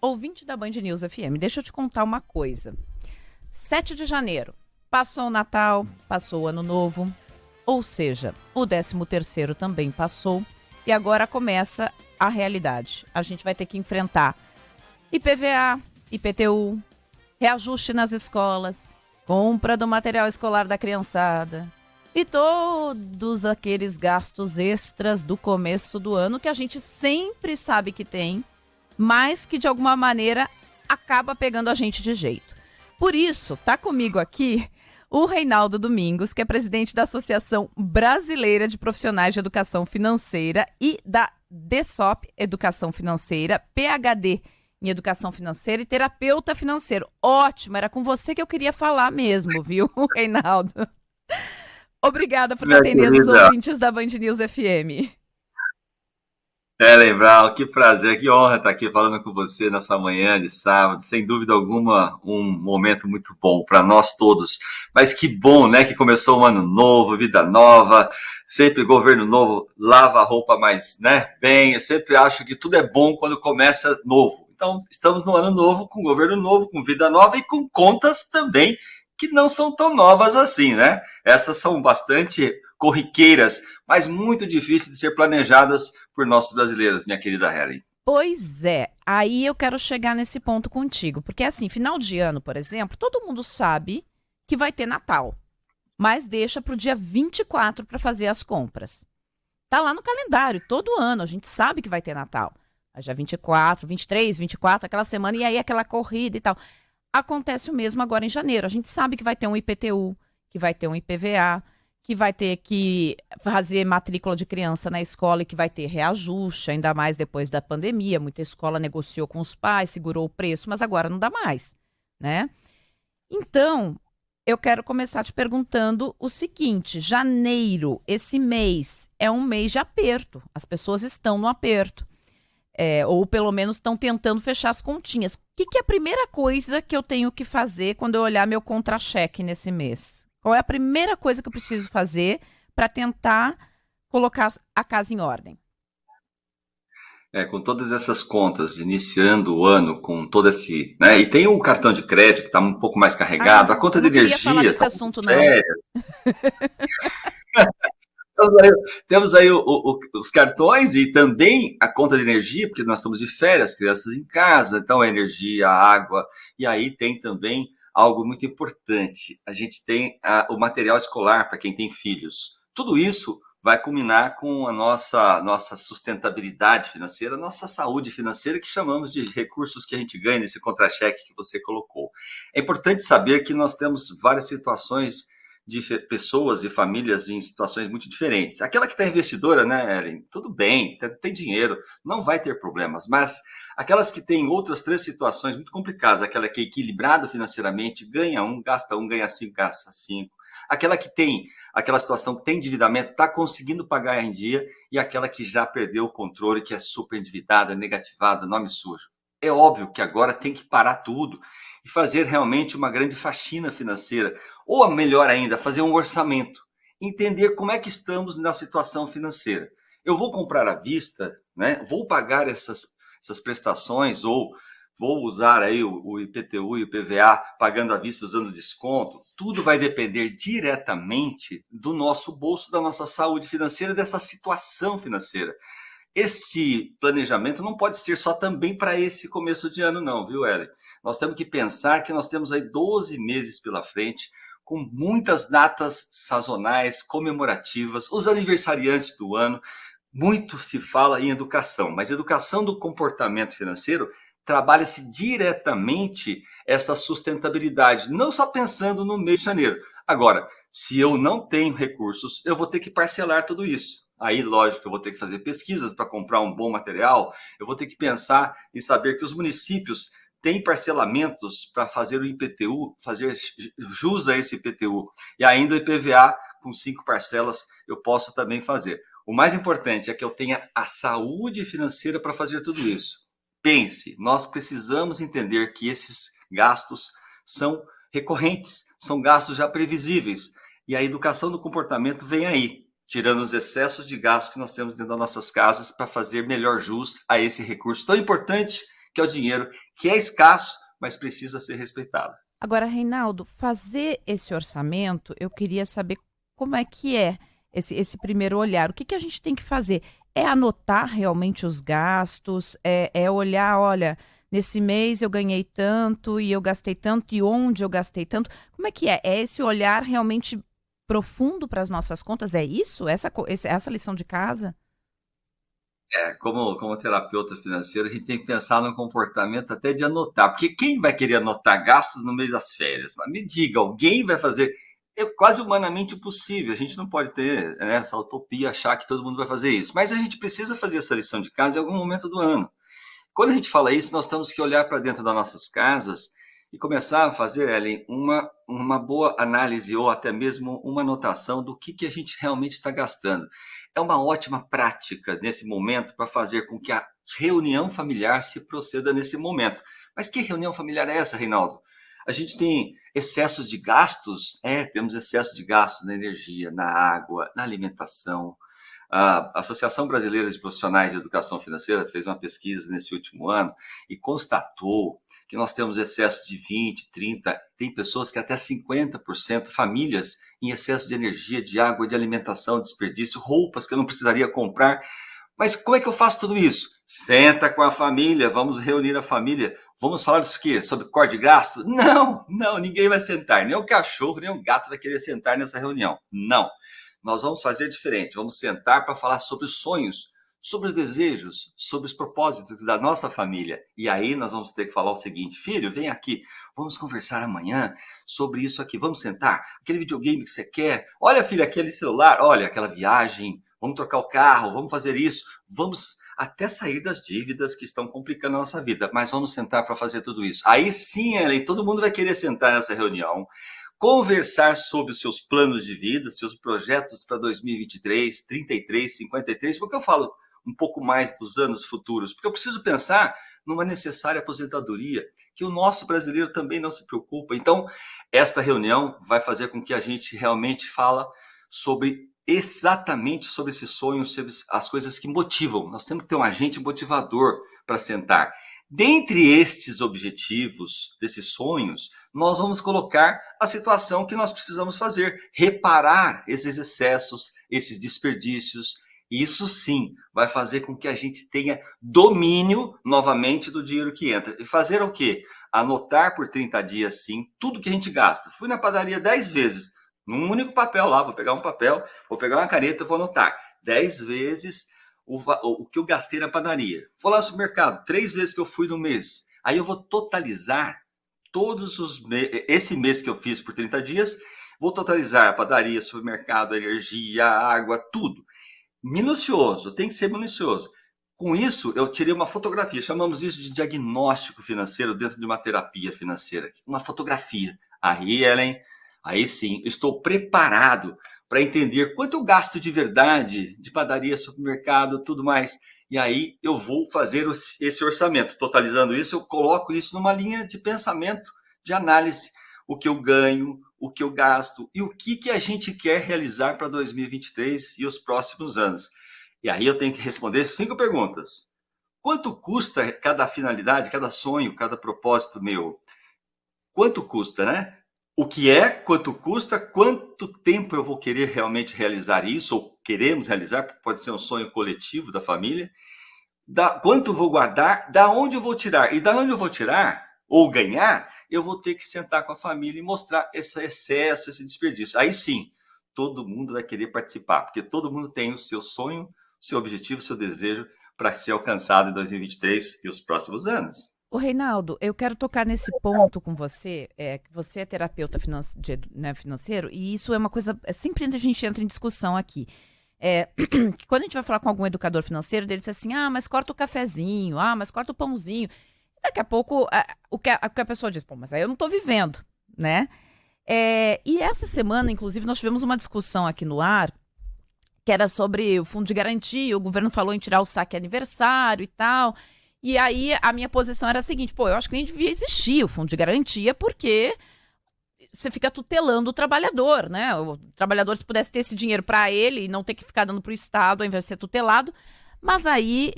Ouvinte da Band News FM, deixa eu te contar uma coisa. 7 de janeiro, passou o Natal, passou o Ano Novo, ou seja, o 13º também passou e agora começa a realidade. A gente vai ter que enfrentar IPVA, IPTU, reajuste nas escolas, compra do material escolar da criançada e todos aqueles gastos extras do começo do ano que a gente sempre sabe que tem, mas que de alguma maneira acaba pegando a gente de jeito. Por isso, tá comigo aqui o Reinaldo Domingos, que é presidente da Associação Brasileira de Profissionais de Educação Financeira e da DESOP Educação Financeira, PhD em Educação Financeira e terapeuta financeiro. Ótimo, era com você que eu queria falar mesmo, viu, Reinaldo? Obrigada por estar atendendo os ouvintes da Band News FM. Brown, que prazer, que honra estar aqui falando com você nessa manhã de sábado. Sem dúvida alguma, um momento muito bom para nós todos. Mas que bom, né, que começou um ano novo, vida nova, sempre governo novo, lava a roupa mais, né, bem. Eu sempre acho que tudo é bom quando começa novo. Então, estamos no ano novo, com governo novo, com vida nova e com contas também que não são tão novas assim, né? Essas são bastante corriqueiras, mas muito difíceis de ser planejadas por nossos brasileiros, minha querida Helen. Pois é, aí eu quero chegar nesse ponto contigo, porque assim, final de ano, por exemplo, todo mundo sabe que vai ter Natal, mas deixa para o dia 24 para fazer as compras. Tá lá no calendário, todo ano, a gente sabe que vai ter Natal. Aí já 24, 23, 24, aquela semana, e aí aquela corrida e tal. Acontece o mesmo agora em janeiro. A gente sabe que vai ter um IPTU, que vai ter um IPVA, que vai ter que fazer matrícula de criança na escola e que vai ter reajuste, ainda mais depois da pandemia. Muita escola negociou com os pais, segurou o preço, mas agora não dá mais, né? Então, eu quero começar te perguntando o seguinte: janeiro, esse mês, é um mês de aperto. As pessoas estão no aperto. Ou pelo menos estão tentando fechar as continhas. O que é a primeira coisa que eu tenho que fazer quando eu olhar meu contra-cheque nesse mês? Qual é a primeira coisa que eu preciso fazer para tentar colocar a casa em ordem? Com todas essas contas, iniciando o ano com todo esse, né? E tem o cartão de crédito que está um pouco mais carregado, a conta de energia. Eu não queria falar desse assunto, não. Temos aí os cartões e também a conta de energia, porque nós estamos de férias, crianças em casa, então a energia, a água, e aí tem também algo muito importante. A gente tem o material escolar para quem tem filhos. Tudo isso vai culminar com a nossa sustentabilidade financeira, nossa saúde financeira, que chamamos de recursos que a gente ganha nesse contra-cheque que você colocou. É importante saber que nós temos várias situações de pessoas e famílias em situações muito diferentes. Aquela que está investidora, né, Ellen? Tudo bem, tem dinheiro, não vai ter problemas, mas aquelas que têm outras 3 situações muito complicadas, aquela que é equilibrada financeiramente, ganha 1, gasta 1, ganha 5, gasta 5. Aquela que tem aquela situação que tem endividamento, está conseguindo pagar em dia, e aquela que já perdeu o controle, que é super endividada, negativada, nome sujo. É óbvio que agora tem que parar tudo e fazer realmente uma grande faxina financeira, ou melhor ainda, fazer um orçamento, entender como é que estamos na situação financeira. Eu vou comprar à vista, né? Vou pagar essas prestações, ou vou usar aí o IPTU e o PVA pagando à vista, usando desconto. Tudo vai depender diretamente do nosso bolso, da nossa saúde financeira, dessa situação financeira. Esse planejamento não pode ser só também para esse começo de ano não, viu, Ellen? Nós temos que pensar que nós temos aí 12 meses pela frente, com muitas datas sazonais, comemorativas, os aniversariantes do ano. Muito se fala em educação, mas educação do comportamento financeiro trabalha-se diretamente essa sustentabilidade, não só pensando no mês de janeiro. Agora, se eu não tenho recursos, eu vou ter que parcelar tudo isso. Aí, lógico, eu vou ter que fazer pesquisas para comprar um bom material, eu vou ter que pensar e saber que os municípios têm parcelamentos para fazer o IPTU, fazer jus a esse IPTU. E ainda o IPVA, com 5 parcelas, eu posso também fazer. O mais importante é que eu tenha a saúde financeira para fazer tudo isso. Pense, nós precisamos entender que esses gastos são recorrentes, são gastos já previsíveis. E a educação do comportamento vem aí, tirando os excessos de gastos que nós temos dentro das nossas casas para fazer melhor jus a esse recurso tão importante que é o dinheiro, que é escasso, mas precisa ser respeitado. Agora, Reinaldo, fazer esse orçamento, eu queria saber como é que é esse primeiro olhar. O que que a gente tem que fazer? É anotar realmente os gastos? É olhar, olha, nesse mês eu ganhei tanto e eu gastei tanto e onde eu gastei tanto? Como é que é? É esse olhar realmente profundo para as nossas contas? É isso? Essa lição de casa? Como terapeuta financeiro, a gente tem que pensar no comportamento até de anotar, porque quem vai querer anotar gastos no meio das férias? Mas me diga, alguém vai fazer? É quase humanamente impossível, a gente não pode ter, né, essa utopia, achar que todo mundo vai fazer isso, mas a gente precisa fazer essa lição de casa em algum momento do ano. Quando a gente fala isso, nós temos que olhar para dentro das nossas casas e começar a fazer, Ellen, uma boa análise ou até mesmo uma anotação do que a gente realmente está gastando. É uma ótima prática nesse momento para fazer com que a reunião familiar se proceda nesse momento. Mas que reunião familiar é essa, Reinaldo? A gente tem excessos de gastos? Temos excesso de gastos na energia, na água, na alimentação. A Associação Brasileira de Profissionais de Educação Financeira fez uma pesquisa nesse último ano e constatou que nós temos excesso de 20, 30, tem pessoas que até 50%, famílias em excesso de energia, de água, de alimentação, desperdício, roupas que eu não precisaria comprar. Mas como é que eu faço tudo isso? Senta com a família, vamos reunir a família, vamos falar disso quê? Sobre corte de gasto? Não, ninguém vai sentar, nem o cachorro, nem o gato vai querer sentar nessa reunião. Não. Nós vamos fazer diferente, vamos sentar para falar sobre os sonhos, sobre os desejos, sobre os propósitos da nossa família. E aí nós vamos ter que falar o seguinte: filho, vem aqui, vamos conversar amanhã sobre isso aqui, vamos sentar, aquele videogame que você quer, olha filho, aquele celular, olha aquela viagem, vamos trocar o carro, vamos fazer isso, vamos até sair das dívidas que estão complicando a nossa vida, mas vamos sentar para fazer tudo isso. Aí sim, Ellen, todo mundo vai querer sentar nessa reunião, conversar sobre os seus planos de vida, seus projetos para 2023, 33, 53, porque eu falo um pouco mais dos anos futuros, porque eu preciso pensar numa necessária aposentadoria, que o nosso brasileiro também não se preocupa. Então, esta reunião vai fazer com que a gente realmente fala exatamente sobre esses sonhos, sobre as coisas que motivam. Nós temos que ter um agente motivador para sentar. Dentre estes objetivos, desses sonhos, nós vamos colocar a situação que nós precisamos fazer, reparar esses excessos, esses desperdícios. Isso sim vai fazer com que a gente tenha domínio novamente do dinheiro que entra. E fazer o quê? Anotar por 30 dias, sim, tudo que a gente gasta. Fui na padaria 10 vezes, num único papel lá, vou pegar um papel, vou pegar uma caneta, vou anotar 10 vezes o que eu gastei na padaria. Vou lá no supermercado, 3 vezes que eu fui no mês. Aí eu vou totalizar todos os esse mês que eu fiz por 30 dias, vou totalizar a padaria, supermercado, energia, água, tudo. Minucioso, tem que ser minucioso. Com isso, eu tirei uma fotografia, chamamos isso de diagnóstico financeiro dentro de uma terapia financeira. Uma fotografia. Aí, Ellen, aí sim, estou preparado para entender quanto eu gasto de verdade, de padaria, supermercado, tudo mais. E aí eu vou fazer esse orçamento. Totalizando isso, eu coloco isso numa linha de pensamento, de análise. O que eu ganho, o que eu gasto e o que a gente quer realizar para 2023 e os próximos anos. E aí eu tenho que responder 5 perguntas. Quanto custa cada finalidade, cada sonho, cada propósito meu? Quanto custa, né? O que é, quanto custa, quanto tempo eu vou querer realmente realizar isso, ou queremos realizar, porque pode ser um sonho coletivo da família. Quanto vou guardar, da onde eu vou tirar. E da onde eu vou tirar, ou ganhar, eu vou ter que sentar com a família e mostrar esse excesso, esse desperdício. Aí sim, todo mundo vai querer participar, porque todo mundo tem o seu sonho, o seu objetivo, o seu desejo para ser alcançado em 2023 e os próximos anos. Ô, Reinaldo, eu quero tocar nesse ponto com você, que você é terapeuta financeiro, e isso é uma coisa, sempre a gente entra em discussão aqui. Que quando a gente vai falar com algum educador financeiro, ele diz assim, mas corta o cafezinho, mas corta o pãozinho. Daqui a pouco, o que a pessoa diz, pô, mas aí eu não estou vivendo, né? E essa semana, inclusive, nós tivemos uma discussão aqui no ar, que era sobre o fundo de garantia, o governo falou em tirar o saque aniversário e tal. E aí a minha posição era a seguinte, pô, eu acho que nem devia existir o fundo de garantia, porque você fica tutelando o trabalhador, né? O trabalhador, se pudesse ter esse dinheiro para ele e não ter que ficar dando para o Estado ao invés de ser tutelado. Mas aí,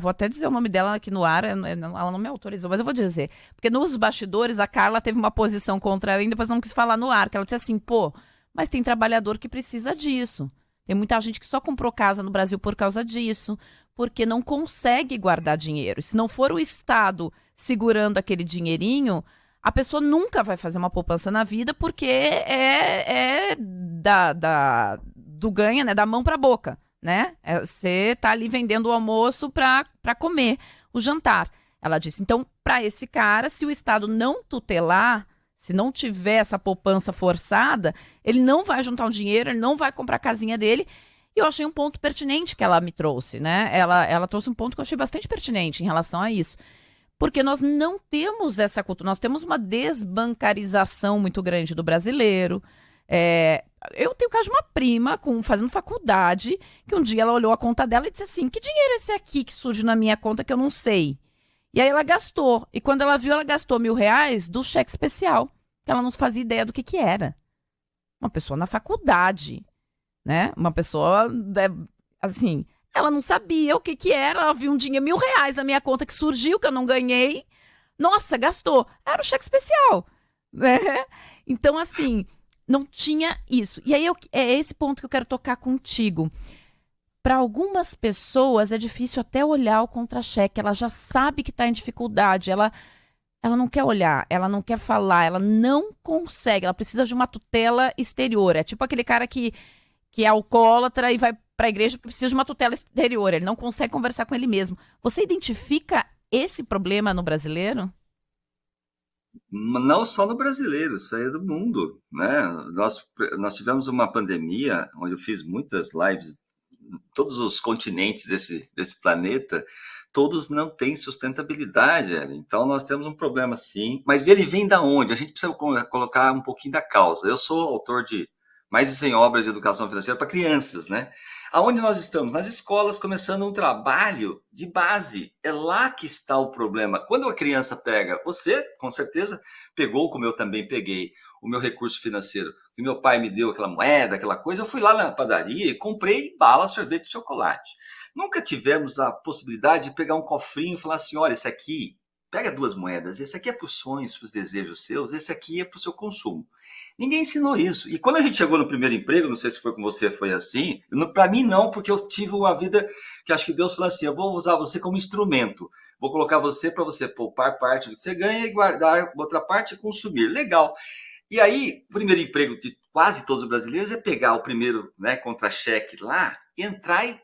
vou até dizer o nome dela aqui no ar, ela não me autorizou, mas eu vou dizer. Porque nos bastidores, a Carla teve uma posição contra ela e depois não quis falar no ar, que ela disse assim, pô, mas tem trabalhador que precisa disso. Tem muita gente que só comprou casa no Brasil por causa disso, porque não consegue guardar dinheiro. E se não for o Estado segurando aquele dinheirinho, a pessoa nunca vai fazer uma poupança na vida, porque do ganha, né, da mão para a boca. Né? Você tá ali vendendo o almoço para comer o jantar. Ela disse, então, para esse cara, se o Estado não tutelar, se não tiver essa poupança forçada, ele não vai juntar o dinheiro, ele não vai comprar a casinha dele. E eu achei um ponto pertinente que ela me trouxe, né? Ela trouxe um ponto que eu achei bastante pertinente em relação a isso. Porque nós não temos essa cultura, nós temos uma desbancarização muito grande do brasileiro. Eu tenho o caso de uma prima fazendo faculdade, que um dia ela olhou a conta dela e disse assim, que dinheiro é esse aqui que surge na minha conta que eu não sei? E aí ela gastou. E quando ela viu, ela gastou R$ 1.000 do cheque especial, que ela não fazia ideia do que era. Uma pessoa na faculdade, né? Uma pessoa, assim, ela não sabia o que era, ela viu um dinheiro, R$ 1.000 na minha conta que surgiu, que eu não ganhei. Nossa, gastou. Era o cheque especial, né? Então, assim, não tinha isso. E aí é esse ponto que eu quero tocar contigo. Para algumas pessoas é difícil até olhar o contra-cheque. Ela já sabe que está em dificuldade. Ela não quer olhar, ela não quer falar, ela não consegue. Ela precisa de uma tutela exterior. É tipo aquele cara que é alcoólatra e vai para a igreja porque precisa de uma tutela exterior. Ele não consegue conversar com ele mesmo. Você identifica esse problema no brasileiro? Não só no brasileiro, isso aí é do mundo, né? Nós tivemos uma pandemia onde eu fiz muitas lives, todos os continentes desse planeta, todos não têm sustentabilidade, Ellen. Então nós temos um problema sim, mas ele vem da onde? A gente precisa colocar um pouquinho da causa. Eu sou autor de mais de 100 obras de educação financeira para crianças, né? Aonde nós estamos? Nas escolas, começando um trabalho de base. É lá que está o problema. Quando a criança pega, você, com certeza, pegou, como eu também peguei, o meu recurso financeiro, que meu pai me deu aquela moeda, aquela coisa, eu fui lá na padaria e comprei bala, sorvete e chocolate. Nunca tivemos a possibilidade de pegar um cofrinho e falar assim, olha, esse aqui, pega 2 moedas, esse aqui é para os sonhos, para os desejos seus, esse aqui é para o seu consumo. Ninguém ensinou isso. E quando a gente chegou no primeiro emprego, não sei se foi com você, foi assim, para mim não, porque eu tive uma vida que acho que Deus falou assim, eu vou usar você como instrumento, vou colocar você para você poupar parte do que você ganha e guardar outra parte e consumir. Legal. E aí, o primeiro emprego de quase todos os brasileiros é pegar o primeiro, né, contra-cheque lá, entrar e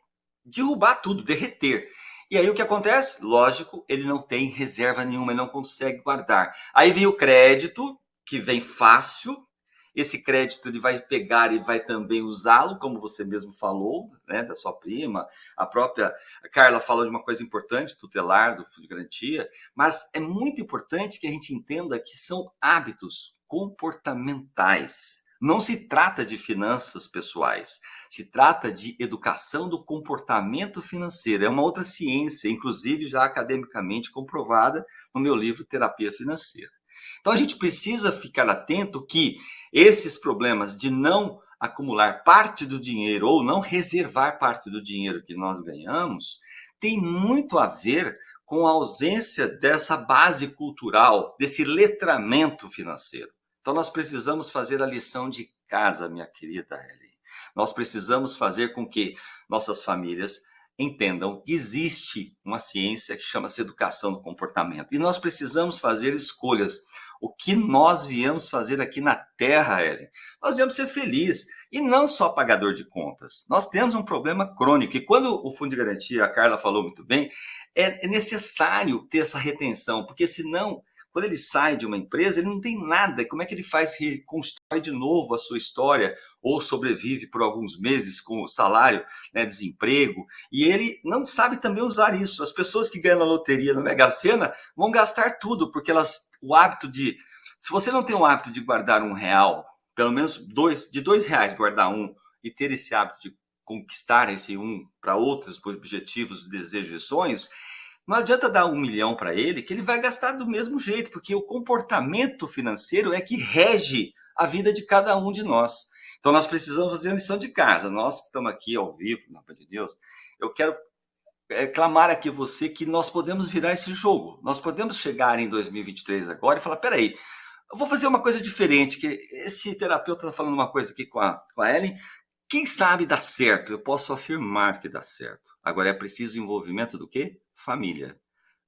derrubar tudo, derreter. E aí o que acontece? Lógico, ele não tem reserva nenhuma, ele não consegue guardar. Aí vem o crédito, que vem fácil. Esse crédito ele vai pegar e vai também usá-lo, como você mesmo falou, né, da sua prima. A própria Carla falou de uma coisa importante, tutelar, do fundo de garantia. Mas é muito importante que a gente entenda que são hábitos comportamentais. Não se trata de finanças pessoais, se trata de educação do comportamento financeiro. É uma outra ciência, inclusive já academicamente comprovada no meu livro Terapia Financeira. Então a gente precisa ficar atento que esses problemas de não acumular parte do dinheiro ou não reservar parte do dinheiro que nós ganhamos tem muito a ver com a ausência dessa base cultural, desse letramento financeiro. Então nós precisamos fazer a lição de casa, minha querida Ellen. Nós precisamos fazer com que nossas famílias entendam que existe uma ciência que chama-se educação do comportamento. E nós precisamos fazer escolhas. O que nós viemos fazer aqui na Terra, Ellen? Nós viemos ser felizes e não só pagador de contas. Nós temos um problema crônico e quando o Fundo de Garantia, a Carla falou muito bem, é necessário ter essa retenção, porque senão, quando ele sai de uma empresa, ele não tem nada. Como é que ele faz, reconstrói de novo a sua história ou sobrevive por alguns meses com o salário, né, desemprego? E ele não sabe também usar isso. As pessoas que ganham na loteria, na Mega Sena, vão gastar tudo, porque o hábito de... Se você não tem o hábito de guardar R$ 1, pelo menos de R$ 2 guardar um, e ter esse hábito de conquistar esse para outros objetivos, desejos e sonhos, não adianta dar R$ 1 milhão para ele, que ele vai gastar do mesmo jeito, porque o comportamento financeiro é que rege a vida de cada um de nós. Então, nós precisamos fazer a lição de casa. Nós que estamos aqui ao vivo, na Band News, eu quero clamar aqui você que nós podemos virar esse jogo. Nós podemos chegar em 2023 agora e falar, peraí, eu vou fazer uma coisa diferente, que esse terapeuta está falando uma coisa aqui com a Ellen, quem sabe dá certo, eu posso afirmar que dá certo. Agora é preciso envolvimento do quê? Família.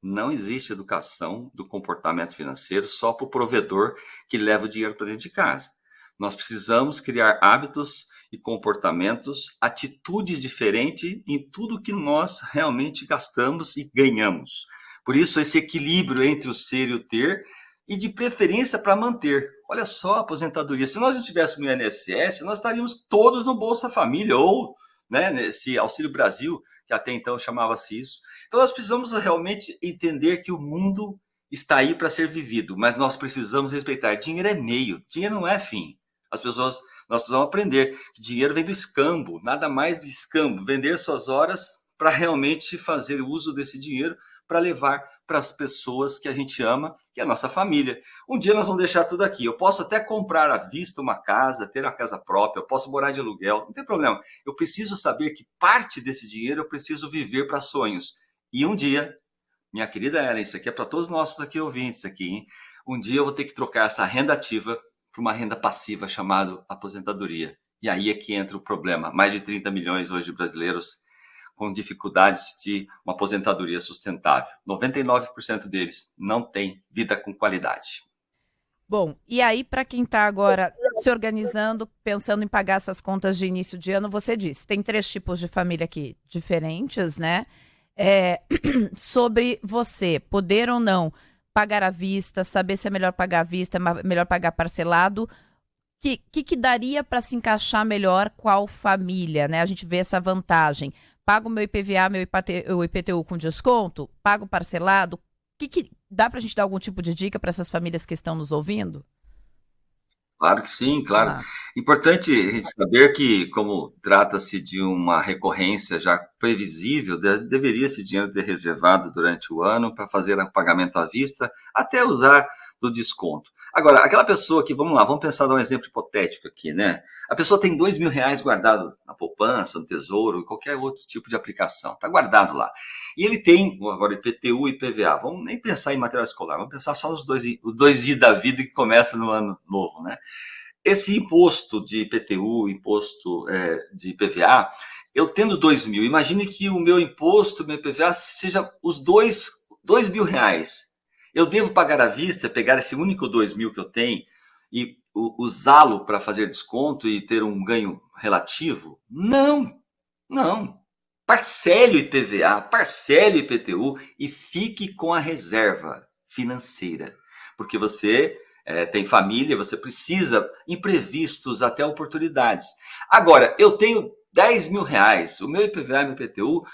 Não existe educação do comportamento financeiro só para o provedor que leva o dinheiro para dentro de casa. Nós precisamos criar hábitos e comportamentos, atitudes diferentes em tudo que nós realmente gastamos e ganhamos. Por isso, esse equilíbrio entre o ser e o ter, e de preferência para manter. Olha só a aposentadoria. Se nós não tivéssemos o INSS, nós estaríamos todos no Bolsa Família, ou nesse Auxílio Brasil, que até então chamava-se isso. Então, nós precisamos realmente entender que o mundo está aí para ser vivido, mas nós precisamos respeitar. Dinheiro é meio, dinheiro não é fim. Nós precisamos aprender que dinheiro vem do escambo, nada mais do escambo, vender suas horas para realmente fazer uso desse dinheiro para levar para as pessoas que a gente ama, que é a nossa família. Um dia nós vamos deixar tudo aqui. Eu posso até comprar à vista uma casa, ter uma casa própria, eu posso morar de aluguel, não tem problema. Eu preciso saber que parte desse dinheiro eu preciso viver para sonhos. E um dia, minha querida Ellen, isso aqui é para todos os nossos aqui ouvintes aqui, hein? Um dia eu vou ter que trocar essa renda ativa para uma renda passiva chamada aposentadoria. E aí é que entra o problema. Mais de 30 milhões hoje de brasileiros com dificuldades de uma aposentadoria sustentável. 99% deles não têm vida com qualidade. Bom, e aí para quem está agora se organizando, pensando em pagar essas contas de início de ano, você disse, tem 3 tipos de família aqui diferentes, né? Sobre você poder ou não pagar à vista, saber se é melhor pagar à vista, melhor pagar parcelado, que daria para se encaixar melhor qual família, né? A gente vê essa vantagem. Pago meu IPVA, meu IPTU com desconto? Pago parcelado? Que dá para a gente dar algum tipo de dica para essas famílias que estão nos ouvindo? Claro que sim, claro. Importante a gente saber que, como trata-se de uma recorrência já previsível, deveria esse dinheiro ter reservado durante o ano para fazer o pagamento à vista, até usar do desconto. Agora, aquela pessoa que, vamos lá, vamos pensar, dar um exemplo hipotético aqui, né? A pessoa tem R$ 2.000 guardado na poupança, no tesouro, em qualquer outro tipo de aplicação, está guardado lá. E ele tem, agora, IPTU e IPVA, vamos nem pensar em material escolar, vamos pensar só nos os dois I da vida que começa no ano novo, né? Esse imposto de IPTU, imposto de IPVA, eu tendo 2.000, imagine que o meu imposto, meu IPVA, seja os R$ 2.000. Eu devo pagar à vista, pegar esse único 2.000 que eu tenho e usá-lo para fazer desconto e ter um ganho relativo? Não, não. Parcele o IPVA, parcele o IPTU e fique com a reserva financeira. Porque você tem família, você precisa imprevistos, até oportunidades. Agora, eu tenho R$ 10.000, o meu IPVA e meu IPTU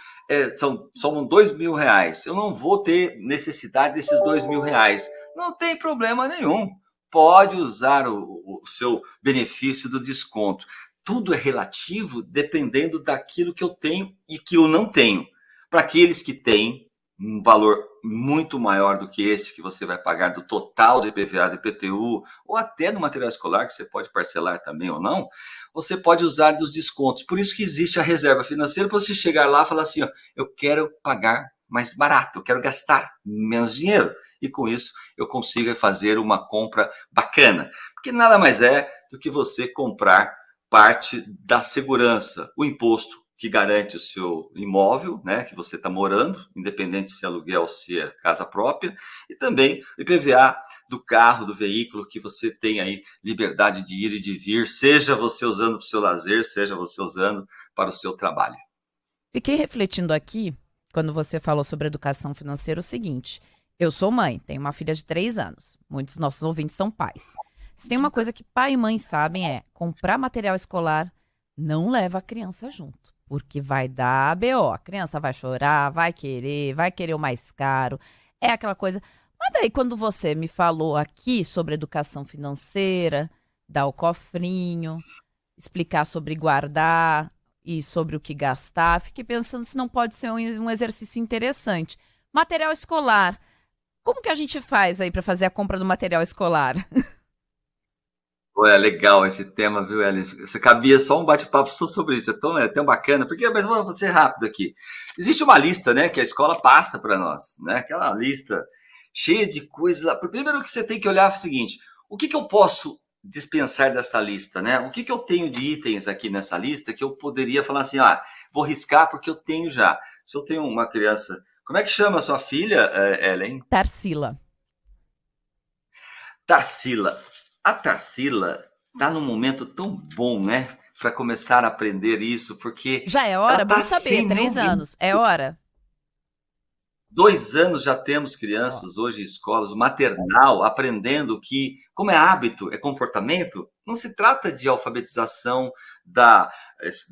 são R$ 2.000. Eu não vou ter necessidade desses R$ 2.000. Não tem problema nenhum. Pode usar o seu benefício do desconto. Tudo é relativo dependendo daquilo que eu tenho e que eu não tenho. Para aqueles que têm um valor muito maior do que esse que você vai pagar do total do IPVA, do IPTU, ou até no material escolar, que você pode parcelar também ou não, você pode usar dos descontos. Por isso que existe a reserva financeira, para você chegar lá e falar assim, ó, eu quero pagar mais barato, eu quero gastar menos dinheiro. E com isso eu consigo fazer uma compra bacana. Porque nada mais é do que você comprar parte da segurança, o imposto que garante o seu imóvel, né, que você está morando, independente se é aluguel ou se é casa própria, e também o IPVA do carro, do veículo, que você tem aí liberdade de ir e de vir, seja você usando para o seu lazer, seja você usando para o seu trabalho. Fiquei refletindo aqui, quando você falou sobre educação financeira, o seguinte, eu sou mãe, tenho uma filha de 3 anos, muitos dos nossos ouvintes são pais. Se tem uma coisa que pai e mãe sabem é, comprar material escolar não leva a criança junto. Porque vai dar BO, a criança vai chorar, vai querer o mais caro, é aquela coisa. Mas daí quando você me falou aqui sobre educação financeira, dar o cofrinho, explicar sobre guardar e sobre o que gastar, fiquei pensando se não pode ser um exercício interessante. Material escolar, como que a gente faz aí para fazer a compra do material escolar? Pô, é legal esse tema, viu, Ellen? Você cabia só um bate-papo só sobre isso. É tão bacana. Porque, mas vou ser rápido aqui. Existe uma lista, né, que a escola passa para nós, né? Aquela lista cheia de coisas lá. Primeiro que você tem que olhar é o seguinte: o que eu posso dispensar dessa lista, né? O que eu tenho de itens aqui nessa lista que eu poderia falar assim, vou riscar porque eu tenho já. Se eu tenho uma criança, como é que chama a sua filha, Ellen? Tarsila. Tarsila. A Tarsila está num momento tão bom, né? Para começar a aprender isso, porque Já é ela hora? Bom está saber, sem 3 anos. É hora? 2 anos já temos Ó, crianças hoje em escolas, o maternal, aprendendo que, como é hábito, é comportamento, não se trata de alfabetização da,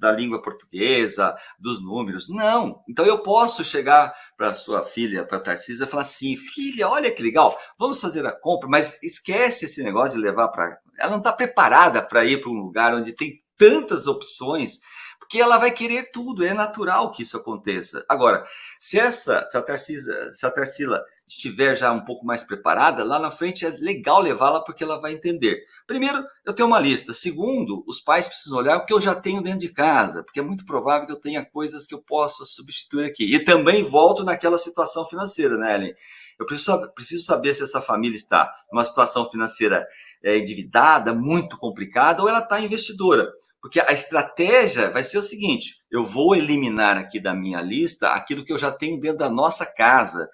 da língua portuguesa, dos números, não. Então eu posso chegar para sua filha, para a Tarcísia, e falar assim, filha, olha que legal, vamos fazer a compra, mas esquece esse negócio de levar para... Ela não está preparada para ir para um lugar onde tem tantas opções, porque ela vai querer tudo, é natural que isso aconteça. Agora, se a Tarsila estiver já um pouco mais preparada, lá na frente é legal levá-la porque ela vai entender. Primeiro, eu tenho uma lista. Segundo, os pais precisam olhar o que eu já tenho dentro de casa, porque é muito provável que eu tenha coisas que eu possa substituir aqui. E também volto naquela situação financeira, né, Ellen? Eu preciso saber se essa família está numa situação financeira endividada, muito complicada, ou ela está investidora. Porque a estratégia vai ser o seguinte: eu vou eliminar aqui da minha lista aquilo que eu já tenho dentro da nossa casa.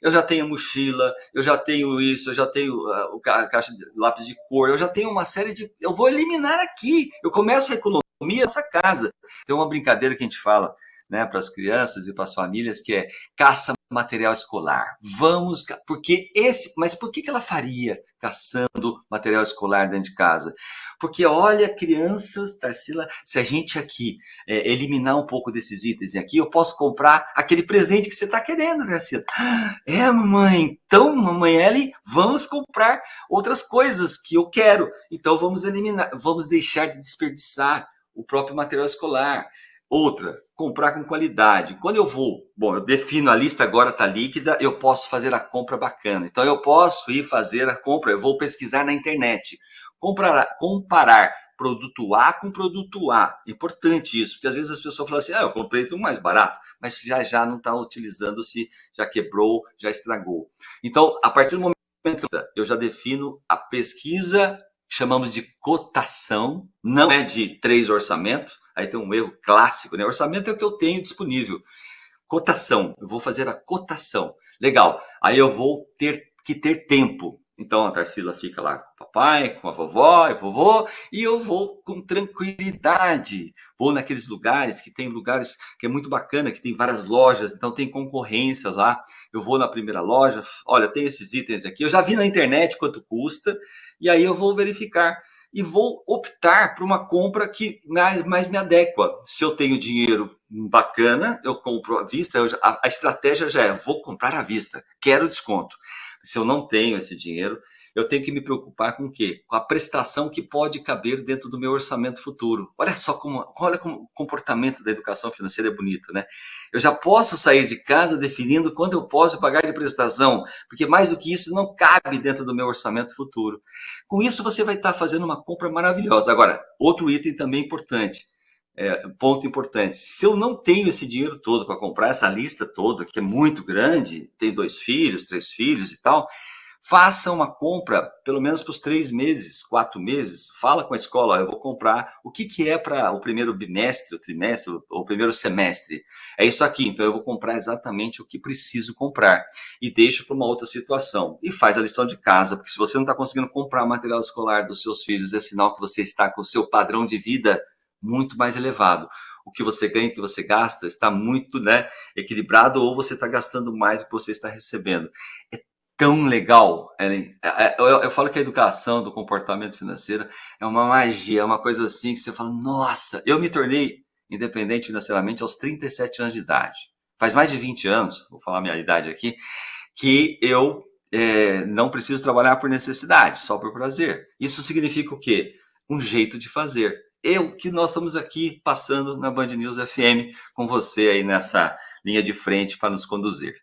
Eu já tenho mochila, eu já tenho isso, eu já tenho a caixa de lápis de cor, eu já tenho uma série de. Eu vou eliminar aqui. Eu começo a economia nessa casa. Tem uma brincadeira que a gente fala, né, para as crianças e para as famílias, que é caça material escolar. Vamos, porque mas por que ela faria caçando material escolar dentro de casa? Porque olha, crianças, Tarsila, se a gente aqui eliminar um pouco desses itens aqui, eu posso comprar aquele presente que você está querendo, Tarsila. Mamãe, então, mamãe Ellie, vamos comprar outras coisas que eu quero. Então vamos eliminar, vamos deixar de desperdiçar o próprio material escolar. Outra, comprar com qualidade. Quando eu eu defino a lista, agora está líquida, eu posso fazer a compra bacana. Então eu posso ir fazer a compra, eu vou pesquisar na internet. Comparar produto A com produto A. Importante isso, porque às vezes as pessoas falam assim, eu comprei tudo mais barato, mas já não está utilizando, se já quebrou, já estragou. Então, a partir do momento que eu já defino a pesquisa, chamamos de cotação, não é de 3 orçamentos, aí tem um erro clássico, né? Orçamento é o que eu tenho disponível. Cotação, eu vou fazer a cotação. Legal, aí eu vou ter que ter tempo. Então a Tarsila fica lá com o papai, com a vovó e vovô, e eu vou com tranquilidade. Vou naqueles lugares que tem lugares que é muito bacana, que tem várias lojas, então tem concorrências lá. Eu vou na primeira loja, olha, tem esses itens aqui. Eu já vi na internet quanto custa, e aí eu vou verificar e vou optar por uma compra que mais me adequa. Se eu tenho dinheiro bacana, eu compro à vista, a estratégia já é, vou comprar à vista, quero desconto. Se eu não tenho esse dinheiro, eu tenho que me preocupar com o quê? Com a prestação que pode caber dentro do meu orçamento futuro. Olha como o comportamento da educação financeira é bonito, né? Eu já posso sair de casa definindo quanto eu posso pagar de prestação, porque mais do que isso não cabe dentro do meu orçamento futuro. Com isso, você vai estar fazendo uma compra maravilhosa. Agora, outro item também importante. Ponto importante. Se eu não tenho esse dinheiro todo para comprar essa lista toda, que é muito grande, tem 2 filhos, 3 filhos e tal, faça uma compra pelo menos para os 3 meses, 4 meses. Fala com a escola, eu vou comprar o que é para o primeiro bimestre, o trimestre, ou o primeiro semestre. É isso aqui, então eu vou comprar exatamente o que preciso comprar e deixo para uma outra situação. E faz a lição de casa, porque se você não está conseguindo comprar material escolar dos seus filhos, é sinal que você está com o seu padrão de vida muito mais elevado. O que você ganha, o que você gasta, está muito, né, equilibrado, ou você está gastando mais do que você está recebendo. É tão legal, Ellen. Eu falo que a educação do comportamento financeiro é uma magia, é uma coisa assim que você fala, nossa, eu me tornei independente financeiramente aos 37 anos de idade. Faz mais de 20 anos, vou falar a minha idade aqui, que eu não preciso trabalhar por necessidade, só por prazer. Isso significa o quê? Um jeito de fazer. Que nós estamos aqui passando na Band News FM com você aí nessa linha de frente para nos conduzir.